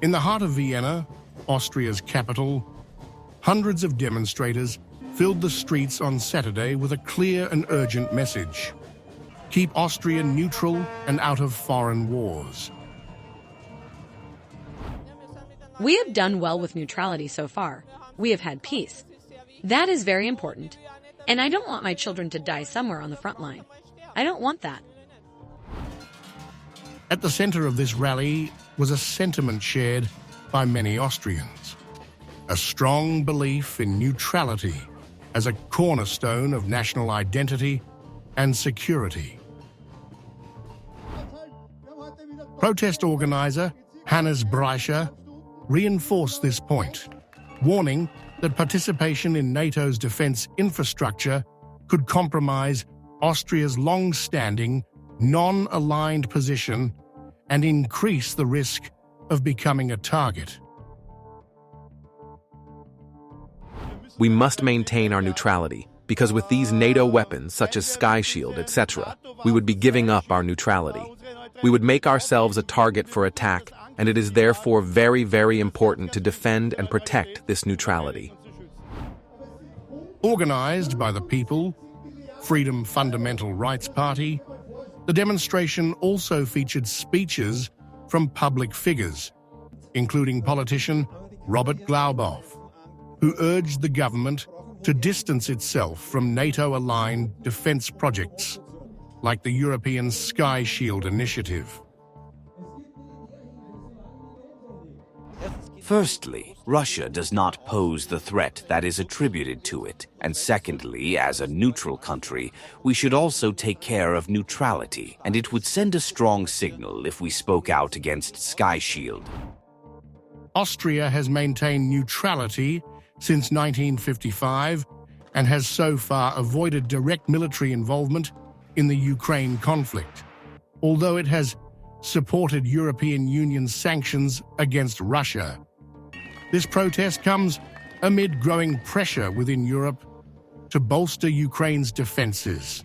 In the heart of Vienna, Austria's capital, hundreds of demonstrators filled the streets on Saturday with a clear and urgent message: keep Austria neutral and out of foreign wars. We have done well with neutrality so far. We have had peace. That is very important. And I don't want my children to die somewhere on the front line. I don't want that. At the center of this rally was a sentiment shared by many Austrians: a strong belief in neutrality as a cornerstone of national identity and security. Protest organizer Hannes Breischer reinforced this point, warning that participation in NATO's defense infrastructure could compromise Austria's long-standing, non-aligned position and increase the risk of becoming a target. We must maintain our neutrality, because with these NATO weapons, such as Sky Shield, etc., we would be giving up our neutrality. We would make ourselves a target for attack, and it is therefore very, very important to defend and protect this neutrality. Organized by the People, Freedom Fundamental Rights Party, the demonstration also featured speeches from public figures, including politician Robert Glaubov, who urged the government to distance itself from NATO-aligned defense projects like the European Sky Shield initiative. Firstly, Russia does not pose the threat that is attributed to it. And secondly, as a neutral country, we should also take care of neutrality, and it would send a strong signal if we spoke out against Sky Shield. Austria has maintained neutrality since 1955 and has so far avoided direct military involvement in the Ukraine conflict, although it has supported European Union sanctions against Russia. This protest comes amid growing pressure within Europe to bolster Ukraine's defenses.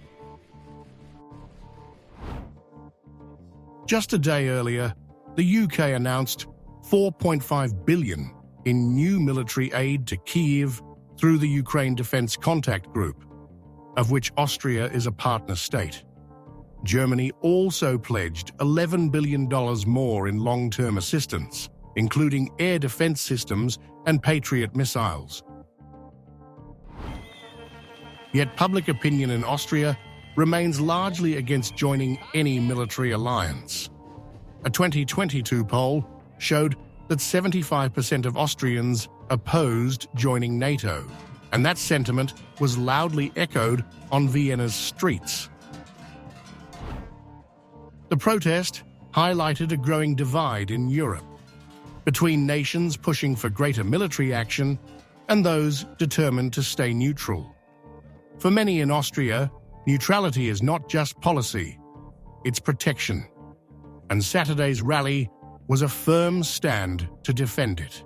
Just a day earlier, the UK announced $4.5 billion in new military aid to Kyiv through the Ukraine Defense Contact Group, of which Austria is a partner state. Germany also pledged $11 billion more in long-term assistance, including air defense systems and Patriot missiles. Yet public opinion in Austria remains largely against joining any military alliance. A 2022 poll showed that 75% of Austrians opposed joining NATO, and that sentiment was loudly echoed on Vienna's streets. The protest highlighted a growing divide in Europe, between nations pushing for greater military action and those determined to stay neutral. For many in Austria, neutrality is not just policy, it's protection. And Saturday's rally was a firm stand to defend it.